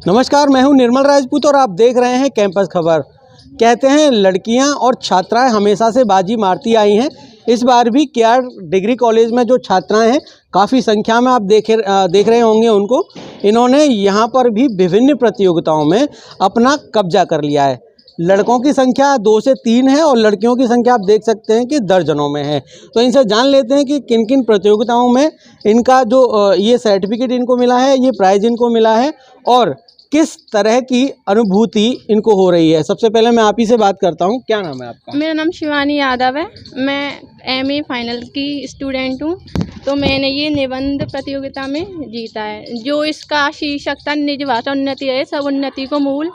नमस्कार, मैं हूं निर्मल राजपूत और आप देख रहे हैं कैंपस खबर। कहते हैं लड़कियां और छात्राएं हमेशा से बाजी मारती आई हैं। इस बार भी केआर डिग्री कॉलेज में जो छात्राएं हैं काफ़ी संख्या में आप देख रहे होंगे उनको। इन्होंने यहां पर भी विभिन्न प्रतियोगिताओं में अपना कब्जा कर लिया है। लड़कों की संख्या 2 से 3 है और लड़कियों की संख्या आप देख सकते हैं कि दर्जनों में है। तो इनसे जान लेते हैं कि किन किन प्रतियोगिताओं में इनका जो ये सर्टिफिकेट इनको मिला है, ये प्राइज़ इनको मिला है और किस तरह की अनुभूति इनको हो रही है। सबसे पहले मैं आप ही से बात करता हूँ, क्या नाम है आपका? मेरा नाम शिवानी यादव है। मैं एमए फाइनल की स्टूडेंट हूँ। तो मैंने ये निबंध प्रतियोगिता में जीता है। जो इसका शीर्षक था निज भाषा उन्नति है सब उन्नति को मूल।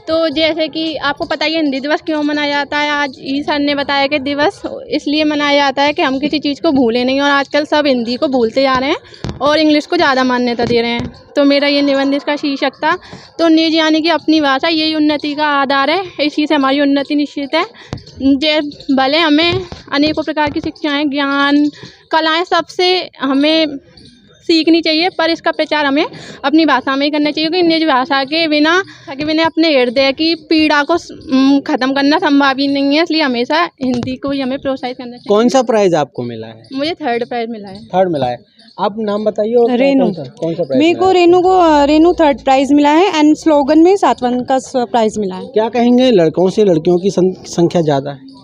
तो जैसे कि आपको पता ही है हिंदी दिवस क्यों मनाया जाता है। आज ई सर ने बताया कि दिवस इसलिए मनाया जाता है कि हम किसी चीज़ को भूलें नहीं, और आजकल सब हिंदी को भूलते जा रहे हैं और इंग्लिश को ज़्यादा मान्यता दे रहे हैं। तो मेरा ये निबंध इसका शीर्षक था। तो निज यानी कि अपनी भाषा, यही उन्नति का आधार है। इसी से हमारी उन्नति निश्चित है। भले हमें अनेकों प्रकार की शिक्षाएँ, ज्ञान, कलाएँ सबसे हमें सीखनी चाहिए, पर इसका प्रचार हमें अपनी भाषा में ही करना चाहिए, क्योंकि निज भाषा के बिना अपने हृदय की पीड़ा को ख़त्म करना संभव ही नहीं है। इसलिए हमेशा हिंदी को ही हमें प्रोत्साहित करना चाहिए। कौन सा प्राइज़ आपको मिला है? मुझे 3rd प्राइज़ मिला है। 3rd मिला है। आप नाम बताइए और रेनू। कौन सा प्राइज़ मेरे को रेनू 3rd प्राइज़ मिला है एंड स्लोगन में 7वां का प्राइज़ मिला है। क्या कहेंगे, लड़कों से लड़कियों की संख्या ज़्यादा है?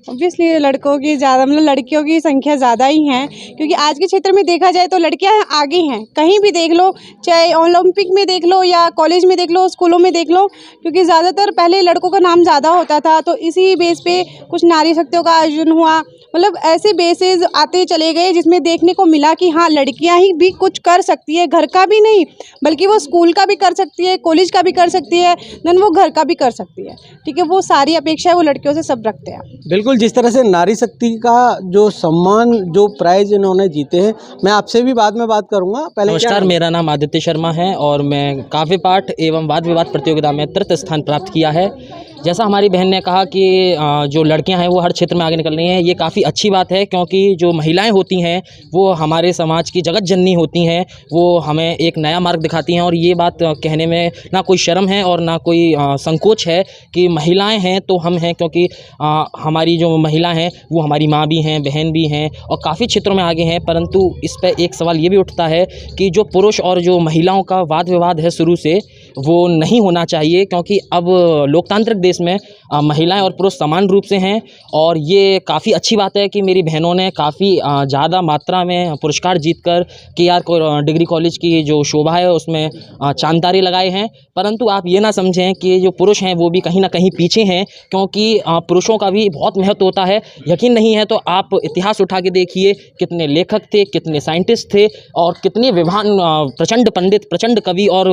ऑब्वियसली लड़कों की ज़्यादा, मतलब लड़कियों की संख्या ज़्यादा ही है, क्योंकि आज के क्षेत्र में देखा जाए तो लड़कियां आगे हैं। कहीं भी देख लो, चाहे ओलंपिक में देख लो या कॉलेज में देख लो, स्कूलों में देख लो, क्योंकि ज़्यादातर पहले लड़कों का नाम ज़्यादा होता था। तो इसी बेस पे कुछ नारी शक्तियों का आयोजन हुआ, मतलब ऐसे बेसेस आते चले गए जिसमें देखने को मिला कि हाँ, लड़कियां ही भी कुछ कर सकती है। घर का भी नहीं, बल्कि वो स्कूल का भी कर सकती है, कॉलेज का भी कर सकती है, देन वो घर का भी कर सकती है। ठीक है, वो सारी अपेक्षा वो लड़कियों से सब रखते हैं। बिल्कुल, जिस तरह से नारी शक्ति का जो सम्मान, जो प्राइज़ इन्होंने जीते हैं, मैं आपसे भी बाद में बात करूंगा। पहले नमस्कार, मेरा नाम आदित्य शर्मा है और मैं काव्य पाठ एवं वाद विवाद प्रतियोगिता में 3य स्थान प्राप्त किया है। जैसा हमारी बहन ने कहा कि जो लड़कियां हैं वो हर क्षेत्र में आगे निकल रही हैं, ये काफ़ी अच्छी बात है, क्योंकि जो महिलाएं होती हैं वो हमारे समाज की जगत जननी होती हैं। वो हमें एक नया मार्ग दिखाती हैं और ये बात कहने में ना कोई शर्म है और ना कोई संकोच है कि महिलाएं हैं तो हम हैं, क्योंकि हमारी जो महिला हैं वो हमारी माँ भी हैं, बहन भी हैं और काफ़ी क्षेत्रों में आगे हैं। परंतु इस पर एक सवाल ये भी उठता है कि जो पुरुष और जो महिलाओं का वाद विवाद है शुरू से, वो नहीं होना चाहिए, क्योंकि अब लोकतांत्रिक देश में महिलाएं और पुरुष समान रूप से हैं। और ये काफ़ी अच्छी बात है कि मेरी बहनों ने काफ़ी ज़्यादा मात्रा में पुरस्कार जीतकर केआर डिग्री कॉलेज की जो शोभा है उसमें चांद-तारे लगाए हैं। परंतु आप ये ना समझें कि जो पुरुष हैं वो भी कहीं ना कहीं पीछे हैं, क्योंकि पुरुषों का भी बहुत महत्व होता है। यकीन नहीं है तो आप इतिहास उठा के देखिए, कितने लेखक थे, कितने साइंटिस्ट थे और कितने विद्वान, प्रचंड पंडित, प्रचंड कवि और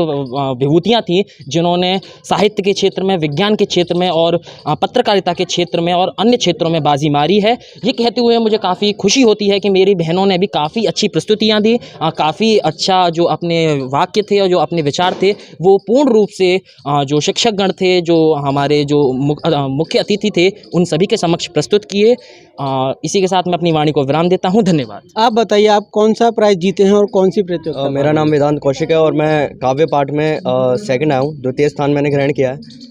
विभूतियाँ थीं जिन्होंने साहित्य के क्षेत्र में, विज्ञान के क्षेत्र में और पत्रकारिता के क्षेत्र में और अन्य क्षेत्रों में बाजी मारी है। ये कहते हुए मुझे काफ़ी खुशी होती है कि मेरी बहनों ने भी काफ़ी अच्छी प्रस्तुतियाँ दी, काफ़ी अच्छा जो अपने वाक्य थे और जो अपने विचार थे वो पूर्ण रूप से जो शिक्षकगण थे, जो हमारे जो मुख्य अतिथि थे, उन सभी के समक्ष प्रस्तुत किए। इसी के साथ मैं अपनी वाणी को विराम देता हूँ। धन्यवाद। आप बताइए, आप कौन सा प्राइज़ जीते हैं और कौन सी प्रतियोगिता? मेरा नाम वेदांत कौशिक है और मैं काव्य पाठ में 2nd आया हूँ, 2य स्थान मैंने ग्रहण किया है।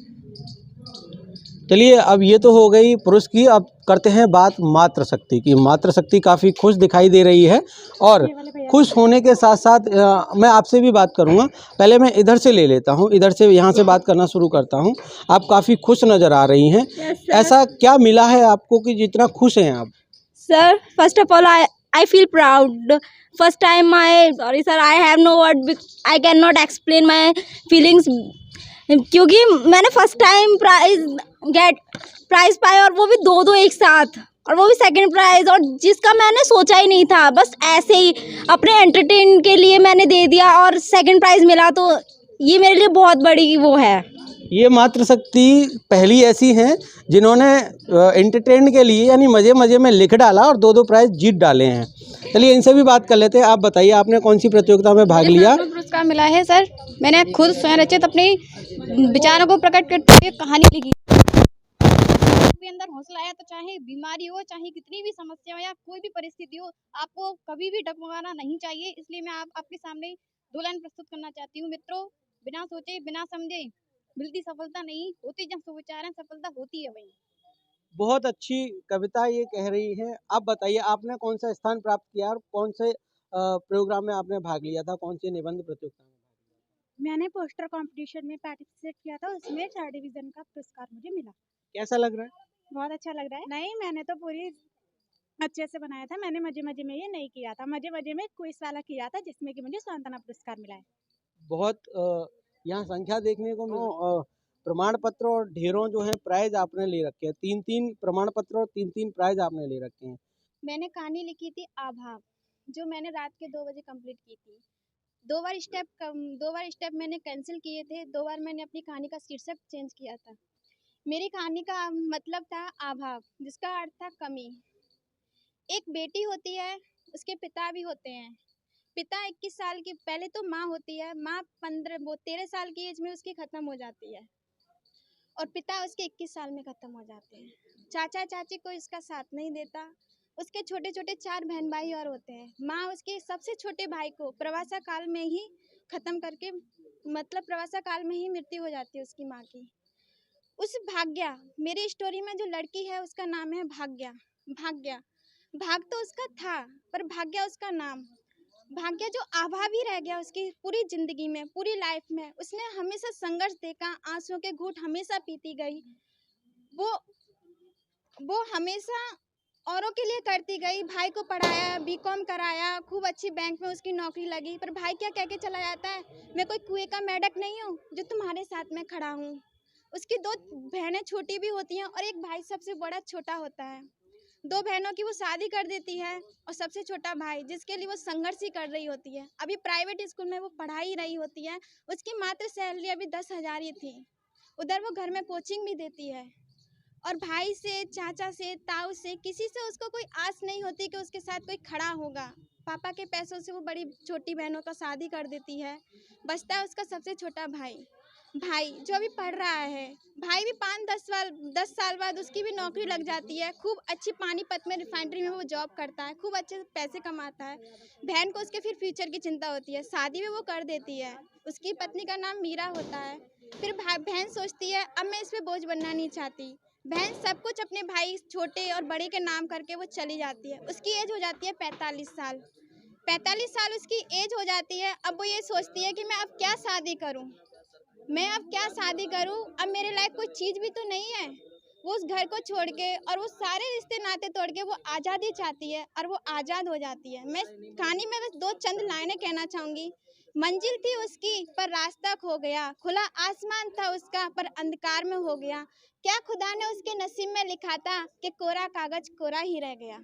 चलिए, अब ये तो हो गई पुरुष की। अब करते हैं बात मातृशक्ति की। मातृशक्ति काफ़ी खुश दिखाई दे रही है और खुश होने के साथ साथ मैं आपसे भी बात करूंगा। पहले मैं इधर से ले लेता हूं, इधर से यहाँ से बात करना शुरू करता हूं। आप काफ़ी खुश नज़र आ रही हैं। ऐसा क्या मिला है आपको कि जितना खुश हैं आप? Sir, first of all I feel proud. First time sorry sir, I have no word. I cannot explain my feelings. क्योंकि मैंने फर्स्ट टाइम प्राइज पाया और वो भी दो एक साथ, और वो भी 2nd प्राइज, और जिसका मैंने सोचा ही नहीं था। बस ऐसे ही अपने एंटरटेन के लिए मैंने दे दिया और 2nd प्राइज मिला। तो ये मेरे लिए बहुत बड़ी वो है। ये मातृशक्ति पहली ऐसी हैं जिन्होंने एंटरटेन के लिए यानी मज़े मज़े में लिख डाला और 2 प्राइज़ जीत डाले हैं। चलिए, इनसे भी बात कर लेते हैं। आप बताइए, आपने कौन सी प्रतियोगिता में भाग लिया? पुरस्कार मिला है सर। मैंने खुद स्वयं रचित अपने विचारों को प्रकट करते हुए कहानी लिखी। भी अंदर हौसला आया तो चाहे बीमारी हो, चाहे कितनी भी समस्या हो या कोई भी परिस्थिति हो, आपको कभी भी डगमगाना नहीं चाहिए। इसलिए मैं आपके सामने 2 लाइन प्रस्तुत करना चाहती हूँ। मित्रों, बिना सोचे बिना समझे मिलती सफलता नहीं होती, जब सुविचार है सफलता होती है वहीं। बहुत अच्छी कविता ये कह रही है। आप बताइए, आपने कौन सा स्थान प्राप्त किया और कौन से प्रोग्राम में आपने भाग लिया था, कौन सी निबंध प्रतियोगिता में? मैंने पोस्टर कंपटीशन में पार्टिसिपेट किया था, उसमें 4 डिवीज़न का पुरस्कार मुझे मिला। कैसा लग रहा है? बहुत अच्छा लग रहा है। नहीं, मैंने तो पूरी अच्छे से बनाया था, मैंने मज़े-मज़े में ये नहीं किया था। मज़े-मज़े में क्विज़ वाला किया था, जिसमें कि मुझे सांत्वना पुरस्कार मिला है। बहुत यहाँ संख्या देखने को प्रमाण पत्र और ढेरों जो है प्राइज आपने ले रखे हैं। 3-3 प्रमाण पत्र और 3-3 प्राइज आपने ले रखे हैं। मैंने कहानी लिखी थी आभाव, जो मैंने रात के 2 बजे कंप्लीट की थी। 2 बार स्टेप मैंने कैंसिल किए थे, 2 बार मैंने अपनी कहानी का शीर्षक चेंज किया था। मेरी कहानी का मतलब था अभाव, जिसका अर्थ था कमी। एक बेटी होती है, उसके पिता भी होते हैं। पिता 21 साल की, पहले तो माँ होती है, माँ 13 साल की एज में उसकी ख़त्म हो जाती है और पिता उसके 21 साल में ख़त्म हो जाते हैं। चाचा चाची को इसका साथ नहीं देता। उसके छोटे छोटे 4 बहन भाई और होते हैं। माँ उसके सबसे छोटे भाई को प्रवासा काल में ही ख़त्म करके, मतलब प्रवासा काल में ही मृत्यु हो जाती है उसकी माँ की। उस भाग्या, मेरी स्टोरी में जो लड़की है उसका नाम है भाग्या। भाग्या, भाग तो उसका था पर भाग्या उसका नाम। भाग्या जो अभावी रह गया उसकी पूरी ज़िंदगी में, पूरी लाइफ में। उसने हमेशा संघर्ष देखा, आंसुओं के घूंट हमेशा पीती गई। वो हमेशा औरों के लिए करती गई। भाई को पढ़ाया, बीकॉम कराया, खूब अच्छी बैंक में उसकी नौकरी लगी। पर भाई क्या कह के चला जाता है, मैं कोई कुएं का मेंढक नहीं हूँ जो तुम्हारे साथ में खड़ा हूँ। उसकी 2 बहनें छोटी भी होती हैं और एक भाई सबसे बड़ा छोटा होता है। 2 बहनों की वो शादी कर देती है और सबसे छोटा भाई, जिसके लिए वो संघर्ष ही कर रही होती है, अभी प्राइवेट स्कूल में वो पढ़ा ही रही होती है। उसकी मात्र सैलरी अभी 10,000 ही थी। उधर वो घर में कोचिंग भी देती है और भाई से, चाचा से, ताऊ से, किसी से उसको कोई आस नहीं होती कि उसके साथ कोई खड़ा होगा। पापा के पैसों से वो बड़ी छोटी बहनों का शादी कर देती है। बचता है उसका सबसे छोटा भाई, भाई जो अभी पढ़ रहा है। भाई भी 5-10 साल बाद उसकी भी नौकरी लग जाती है। खूब अच्छी पानीपत में रिफाइनरी में वो जॉब करता है, खूब अच्छे पैसे कमाता है। बहन को उसके फिर फ्यूचर की चिंता होती है, शादी भी वो कर देती है। उसकी पत्नी का नाम मीरा होता है। फिर बहन सोचती है अब मैं इस पर बोझ बनना नहीं चाहती। बहन सब कुछ अपने भाई छोटे और बड़े के नाम करके वो चली जाती है। उसकी एज हो जाती है 45 साल। 45 साल उसकी एज हो जाती है। अब वो ये सोचती है कि मैं अब क्या शादी करूं, अब मेरे लायक कोई चीज़ भी तो नहीं है। वो उस घर को छोड़ के और वो सारे रिश्ते नाते तोड़ के वो आज़ादी चाहती है और वो आज़ाद हो जाती है। मैं कहानी में बस 2 चंद लाइनें कहना चाहूँगी। मंजिल थी उसकी पर रास्ता खो गया, खुला आसमान था उसका पर अंधकार में हो गया। क्या खुदा ने उसके नसीब में लिखा था कि कोरा कागज कोरा ही रह गया।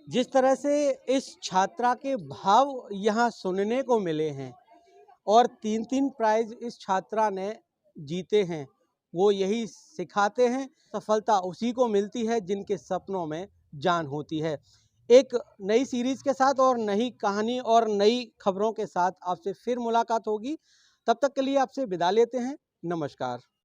जिस तरह से इस छात्रा के भाव यहाँ सुनने को मिले हैं और 3-3 प्राइज इस छात्रा ने जीते हैं, वो यही सिखाते हैं सफलता उसी को मिलती है जिनके सपनों में जान होती है। एक नई सीरीज़ के साथ और नई कहानी और नई खबरों के साथ आपसे फिर मुलाकात होगी। तब तक के लिए आपसे विदा लेते हैं। नमस्कार।